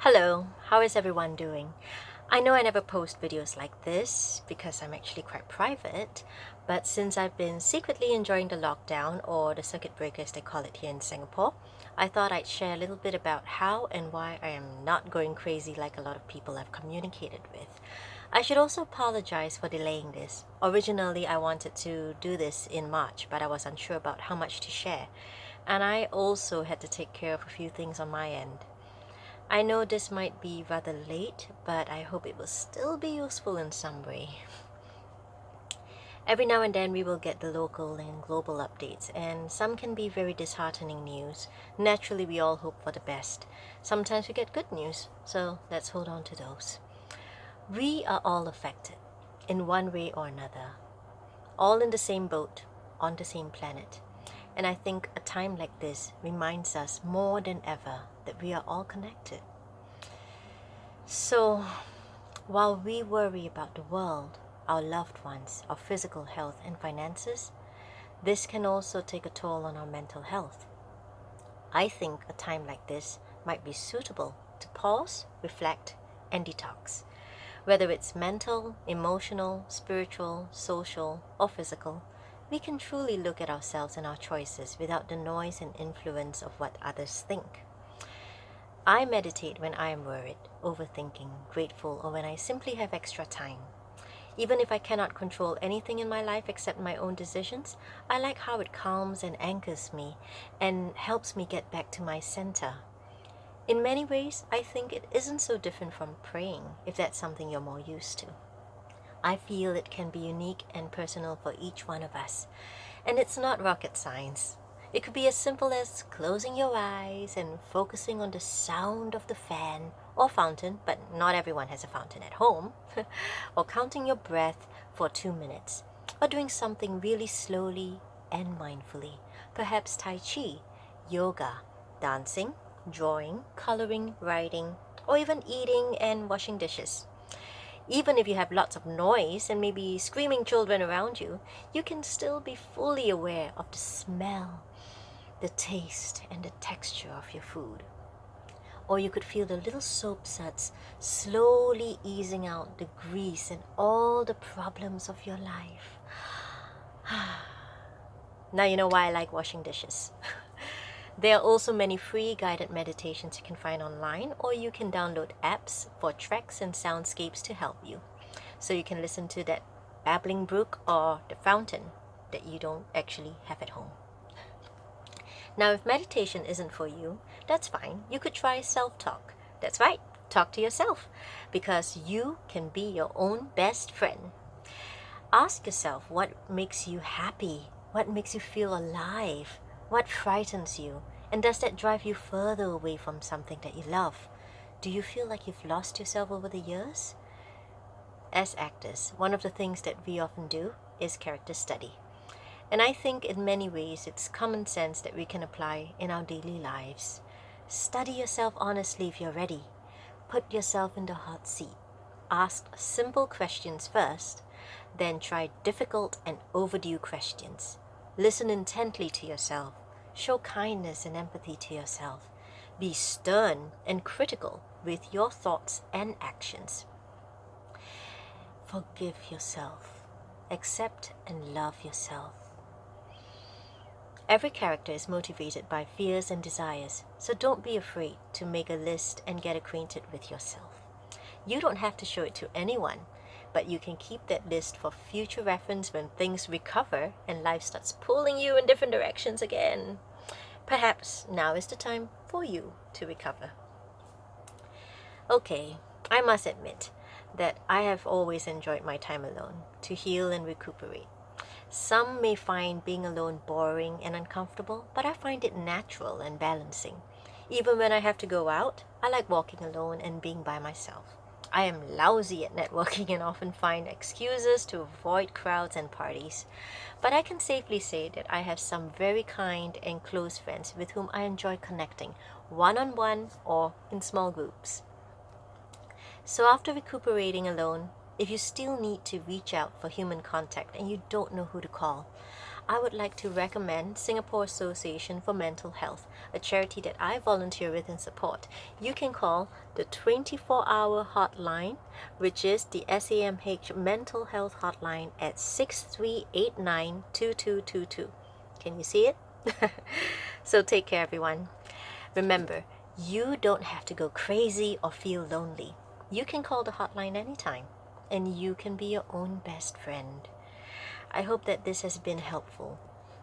Hello, how is everyone doing? I know I never post videos like this because I'm actually quite private, but since I've been secretly enjoying the lockdown, or the circuit breaker as they call it here in Singapore, I thought I'd share a little bit about how and why I am not going crazy like a lot of people I've communicated with. I should also apologize for delaying this. Originally, I wanted to do this in March, but I was unsure about how much to share, and I also had to take care of a few things on my end. I know this might be rather late, but I hope it will still be useful in some way. Every now and then we will get the local and global updates, and some can be very disheartening news. Naturally, we all hope for the best. Sometimes we get good news, so let's hold on to those. We are all affected, in one way or another. All in the same boat, on the same planet. And I think a time like this reminds us more than ever that we are all connected. So, while we worry about the world, our loved ones, our physical health and finances, this can also take a toll on our mental health. I think a time like this might be suitable to pause, reflect, and detox. Whether it's mental, emotional, spiritual, social, or physical, we can truly look at ourselves and our choices without the noise and influence of what others think. I meditate when I am worried, overthinking, grateful, or when I simply have extra time. Even if I cannot control anything in my life except my own decisions, I like how it calms and anchors me and helps me get back to my center. In many ways, I think it isn't so different from praying, if that's something you're more used to. I feel it can be unique and personal for each one of us, and it's not rocket science. It could be as simple as closing your eyes and focusing on the sound of the fan or fountain, but not everyone has a fountain at home, or counting your breath for 2 minutes, or doing something really slowly and mindfully, perhaps Tai Chi, yoga, dancing, drawing, coloring, writing, or even eating and washing dishes. Even if you have lots of noise and maybe screaming children around you, you can still be fully aware of the smell, the taste, and the texture of your food. Or you could feel the little soap suds slowly easing out the grease and all the problems of your life. Now you know why I like washing dishes. There are also many free guided meditations you can find online, or you can download apps for tracks and soundscapes to help you. So you can listen to that babbling brook or the fountain that you don't actually have at home. Now, if meditation isn't for you, that's fine. You could try self-talk. That's right, talk to yourself, because you can be your own best friend. Ask yourself what makes you happy, what makes you feel alive, what frightens you, and does that drive you further away from something that you love? Do you feel like you've lost yourself over the years? As actors, one of the things that we often do is character study. And I think in many ways it's common sense that we can apply in our daily lives. Study yourself honestly if you're ready. Put yourself in the hot seat. Ask simple questions first, then try difficult and overdue questions. Listen intently to yourself. Show kindness and empathy to yourself. Be stern and critical with your thoughts and actions. Forgive yourself. Accept and love yourself. Every character is motivated by fears and desires, so don't be afraid to make a list and get acquainted with yourself. You don't have to show it to anyone, but you can keep that list for future reference when things recover and life starts pulling you in different directions again. Perhaps now is the time for you to recover. Okay, I must admit that I have always enjoyed my time alone to heal and recuperate. Some may find being alone boring and uncomfortable, but I find it natural and balancing. Even when I have to go out, I like walking alone and being by myself. I am lousy at networking and often find excuses to avoid crowds and parties. But I can safely say that I have some very kind and close friends with whom I enjoy connecting, one-on-one or in small groups. So after recuperating alone, if you still need to reach out for human contact and you don't know who to call, I would like to recommend Singapore Association for Mental Health, a charity that I volunteer with and support. You can call the 24-hour hotline, which is the SAMH Mental Health Hotline at 6389-2222. Can you see it? So take care, everyone. Remember, you don't have to go crazy or feel lonely. You can call the hotline anytime, and you can be your own best friend. I hope that this has been helpful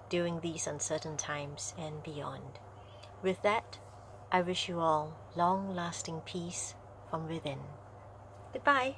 during these uncertain times and beyond. With that, I wish you all long-lasting peace from within. Goodbye.